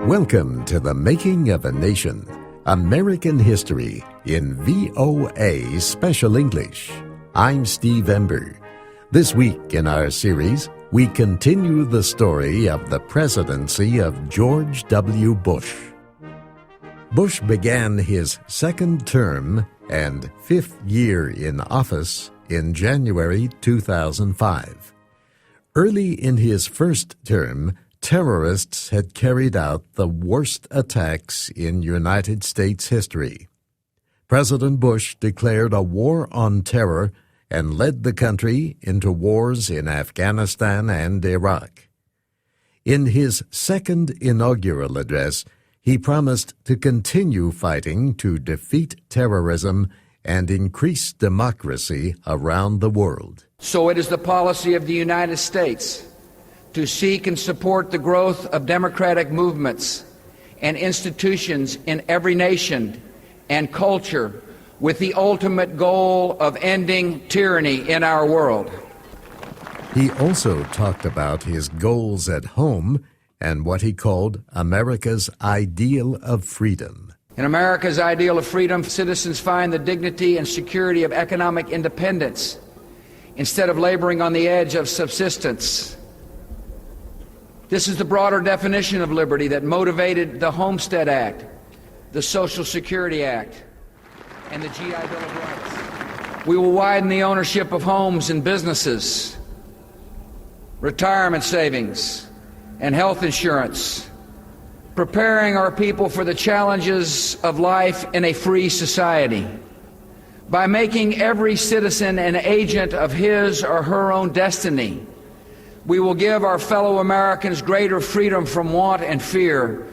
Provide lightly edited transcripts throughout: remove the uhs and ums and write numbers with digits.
Welcome to the Making of a Nation, American History in VOA Special English. I'm Steve Ember. This week in our series, we continue the story of the presidency of George W. Bush. Bush began his second term and fifth year in office in January 2005. Early in his first term, terrorists had carried out the worst attacks in United States history. President Bush declared a war on terror and led the country into wars in Afghanistan and Iraq. In his second inaugural address, he promised to continue fighting to defeat terrorism and increase democracy around the world. So it is the policy of the United States to seek and support the growth of democratic movements and institutions in every nation and culture with the ultimate goal of ending tyranny in our world. He also talked about his goals at home and what he called America's ideal of freedom. In America's ideal of freedom, citizens find the dignity and security of economic independence instead of laboring on the edge of subsistence. This is the broader definition of liberty that motivated the Homestead Act, the Social Security Act, and the GI Bill of Rights. We will widen the ownership of homes and businesses, retirement savings, and health insurance, preparing our people for the challenges of life in a free society. By making every citizen an agent of his or her own destiny, we will give our fellow Americans greater freedom from want and fear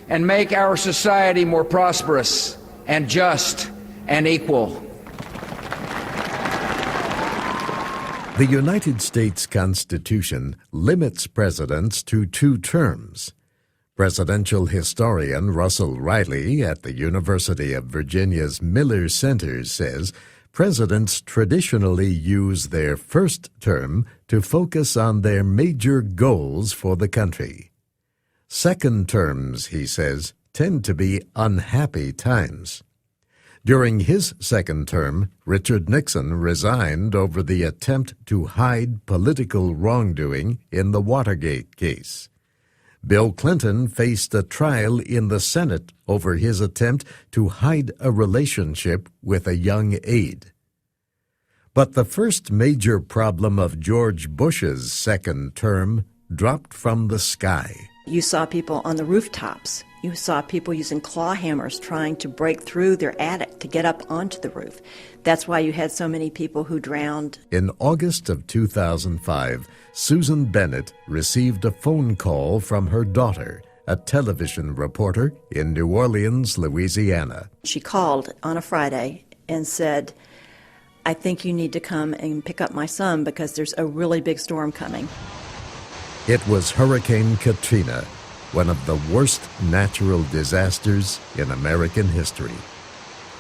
and make our society more prosperous and just and equal. The United States Constitution limits presidents to 2 terms. Presidential historian Russell Riley at the University of Virginia's Miller Center says presidents traditionally use their first term to focus on their major goals for the country. Second terms, he says, tend to be unhappy times. During his second term, Richard Nixon resigned over the attempt to hide political wrongdoing in the Watergate case. Bill Clinton faced a trial in the Senate over his attempt to hide a relationship with a young aide. But the first major problem of George Bush's second term dropped from the sky. You saw people on the rooftops. You saw people using claw hammers trying to break through their attic to get up onto the roof. That's why you had so many people who drowned. In August of 2005, Susan Bennett received a phone call from her daughter, a television reporter in New Orleans, Louisiana. She called on a Friday and said, "I think you need to come and pick up my son because there's a really big storm coming." It was Hurricane Katrina, one of the worst natural disasters in American history.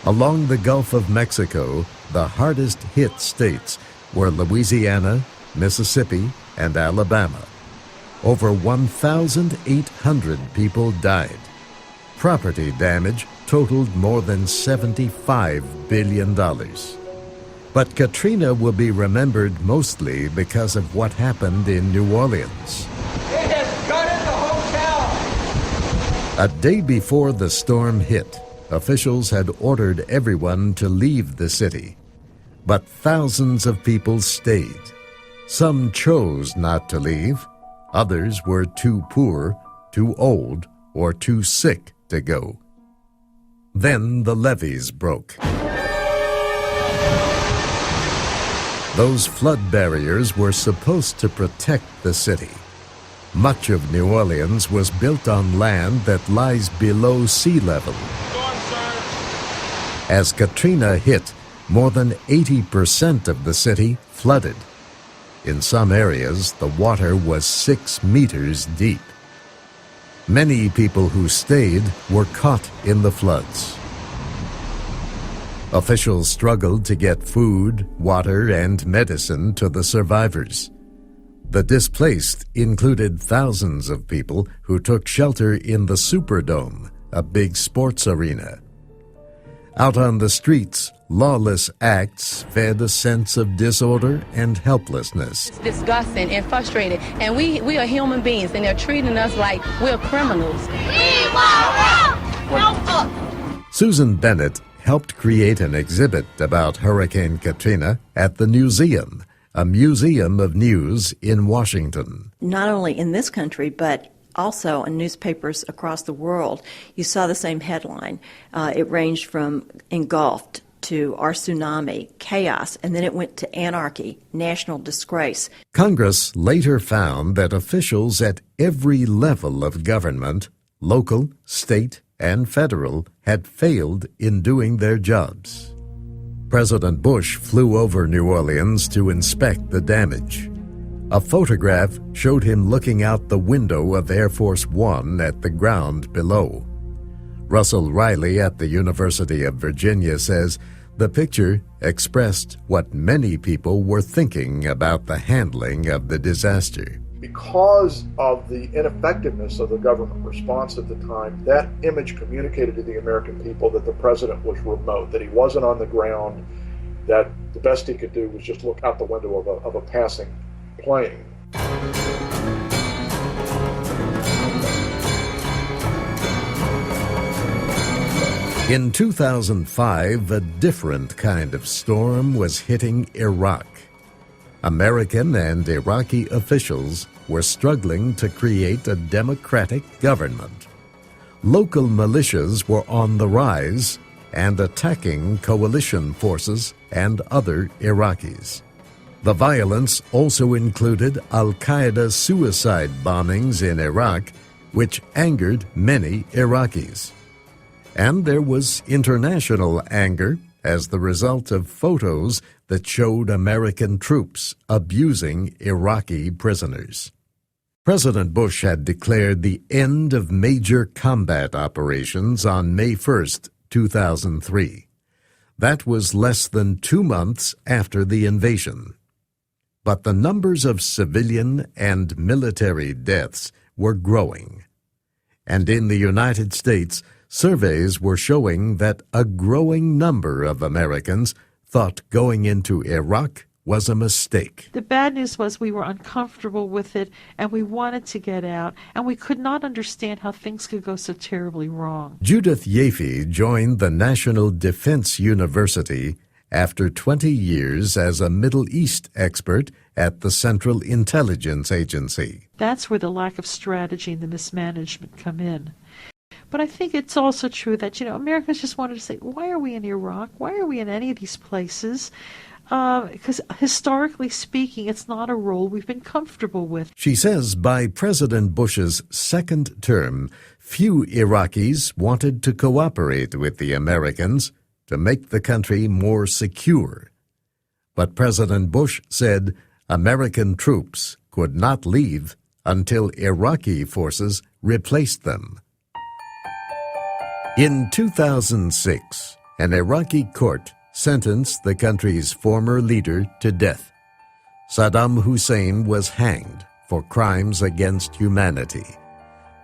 Along the Gulf of Mexico, the hardest hit states were Louisiana, Mississippi, and Alabama. Over 1,800 people died. Property damage totaled more than $75 billion. But Katrina will be remembered mostly because of what happened in New Orleans. It has gutted the hotel! A day before the storm hit, officials had ordered everyone to leave the city. But thousands of people stayed. Some chose not to leave. Others were too poor, too old, or too sick to go. Then the levees broke. Those flood barriers were supposed to protect the city. Much of New Orleans was built on land that lies below sea level. As Katrina hit, more than 80% of the city flooded. In some areas, the water was 6 meters deep. Many people who stayed were caught in the floods. Officials struggled to get food, water, and medicine to the survivors. The displaced included thousands of people who took shelter in the Superdome, a big sports arena. Out on the streets, lawless acts fed a sense of disorder and helplessness. It's disgusting and frustrating, and we are human beings, and they're treating us like we're criminals. We want help! Susan Bennett helped create an exhibit about Hurricane Katrina at the Newseum, a museum of news in Washington. Not only in this country, but also in newspapers across the world, you saw the same headline. It ranged from engulfed to our tsunami, chaos, and then it went to anarchy, national disgrace. Congress later found that officials at every level of government, local, state, and federal, had failed in doing their jobs. President Bush flew over New Orleans to inspect the damage. A photograph showed him looking out the window of Air Force One at the ground below. Russell Riley at the University of Virginia says the picture expressed what many people were thinking about the handling of the disaster. Because of the ineffectiveness of the government response at the time, that image communicated to the American people that the president was remote, that he wasn't on the ground, that the best he could do was just look out the window of a passing plane. In 2005, a different kind of storm was hitting Iraq. American and Iraqi officials were struggling to create a democratic government. Local militias were on the rise and attacking coalition forces and other Iraqis. The violence also included al-Qaeda suicide bombings in Iraq, which angered many Iraqis. And there was international anger as the result of photos that showed American troops abusing Iraqi prisoners. President Bush had declared the end of major combat operations on May 1st, 2003. That was less than 2 months after the invasion. But the numbers of civilian and military deaths were growing. And in the United States, surveys were showing that a growing number of Americans thought going into Iraq was a mistake. The bad news was we were uncomfortable with it, and we wanted to get out, and we could not understand how things could go so terribly wrong. Judith Yaffe joined the National Defense University after 20 years as a Middle East expert at the Central Intelligence Agency. That's where the lack of strategy and the mismanagement come in. But I think it's also true that, Americans just wanted to say, why are we in Iraq? Why are we in any of these places? Because historically speaking, it's not a role we've been comfortable with. She says by President Bush's second term, few Iraqis wanted to cooperate with the Americans to make the country more secure. But President Bush said American troops could not leave until Iraqi forces replaced them. In 2006, an Iraqi court sentenced the country's former leader to death. Saddam Hussein was hanged for crimes against humanity.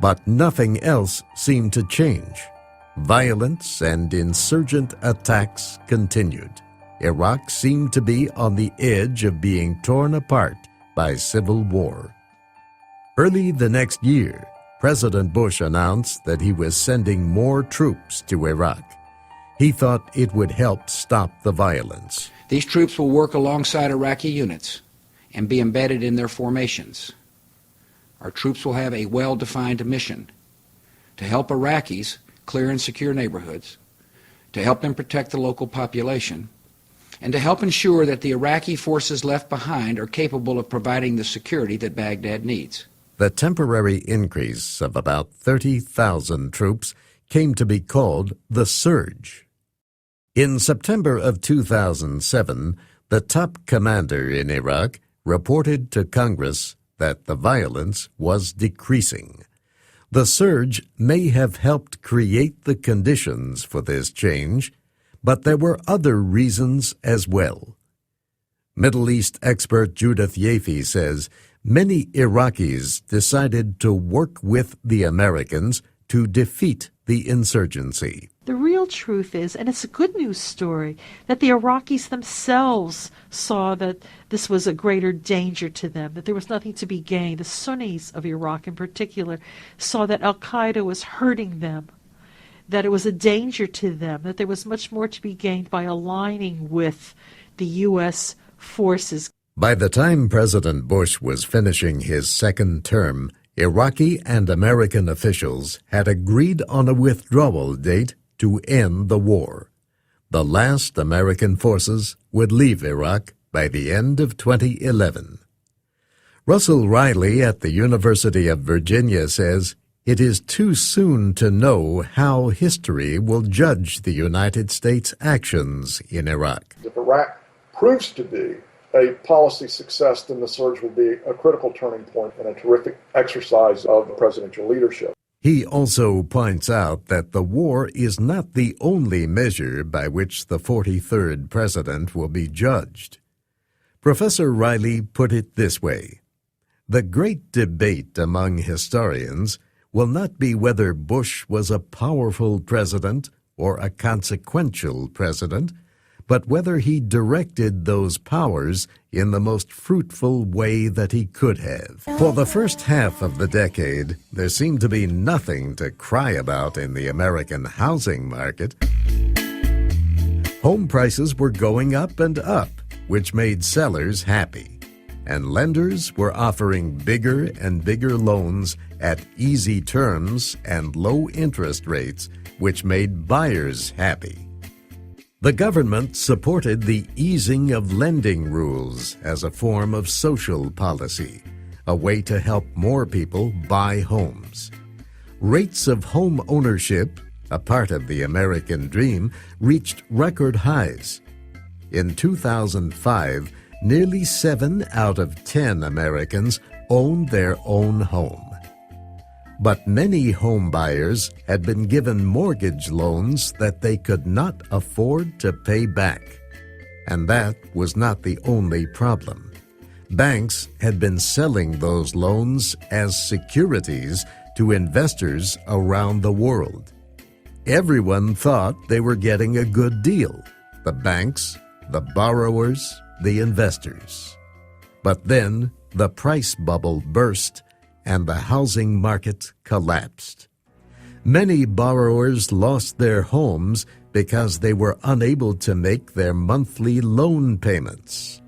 But nothing else seemed to change. Violence and insurgent attacks continued. Iraq seemed to be on the edge of being torn apart by civil war. Early the next year, President Bush announced that he was sending more troops to Iraq. He thought it would help stop the violence. These troops will work alongside Iraqi units and be embedded in their formations. Our troops will have a well-defined mission to help Iraqis clear and secure neighborhoods, to help them protect the local population, and to help ensure that the Iraqi forces left behind are capable of providing the security that Baghdad needs. The temporary increase of about 30,000 troops came to be called the Surge. In September of 2007, the top commander in Iraq reported to Congress that the violence was decreasing. The surge may have helped create the conditions for this change, but there were other reasons as well. Middle East expert Judith Yaffe says many Iraqis decided to work with the Americans to defeat the insurgency. The real truth is, and it's a good news story, that the Iraqis themselves saw that this was a greater danger to them, that there was nothing to be gained. The Sunnis of Iraq in particular saw that al-Qaeda was hurting them, that it was a danger to them, that there was much more to be gained by aligning with the U.S. forces. By the time President Bush was finishing his second term, Iraqi and American officials had agreed on a withdrawal date to end the war. The last American forces would leave Iraq by the end of 2011. Russell Riley at the University of Virginia says it is too soon to know how history will judge the United States' actions in Iraq. If Iraq proves to be a policy success, then the surge will be a critical turning point and a terrific exercise of presidential leadership. He also points out that the war is not the only measure by which the 43rd president will be judged. Professor Riley put it this way: the great debate among historians will not be whether Bush was a powerful president or a consequential president, but whether he directed those powers in the most fruitful way that he could have. For the first half of the decade, there seemed to be nothing to cry about in the American housing market. Home prices were going up and up, which made sellers happy, and lenders were offering bigger and bigger loans at easy terms and low interest rates, which made buyers happy. The government supported the easing of lending rules as a form of social policy, a way to help more people buy homes. Rates of home ownership, a part of the American dream, reached record highs. In 2005, nearly 7 out of 10 Americans owned their own home. But many home buyers had been given mortgage loans that they could not afford to pay back. And that was not the only problem. Banks had been selling those loans as securities to investors around the world. Everyone thought they were getting a good deal: the banks, the borrowers, the investors. But then the price bubble burst and the housing market collapsed. Many borrowers lost their homes because they were unable to make their monthly loan payments.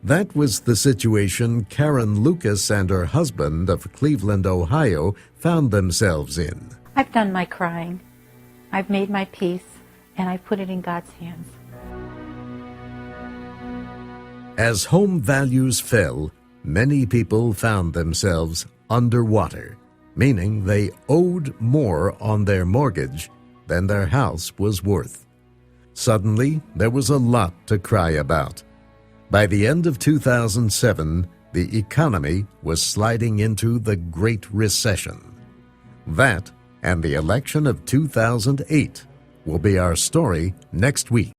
That was the situation Karen Lucas and her husband of Cleveland, Ohio, found themselves in. I've done my crying. I've made my peace, and I put it in God's hands. As home values fell, many people found themselves underwater, meaning they owed more on their mortgage than their house was worth. Suddenly, there was a lot to cry about. By the end of 2007, the economy was sliding into the Great Recession. That and the election of 2008 will be our story next week.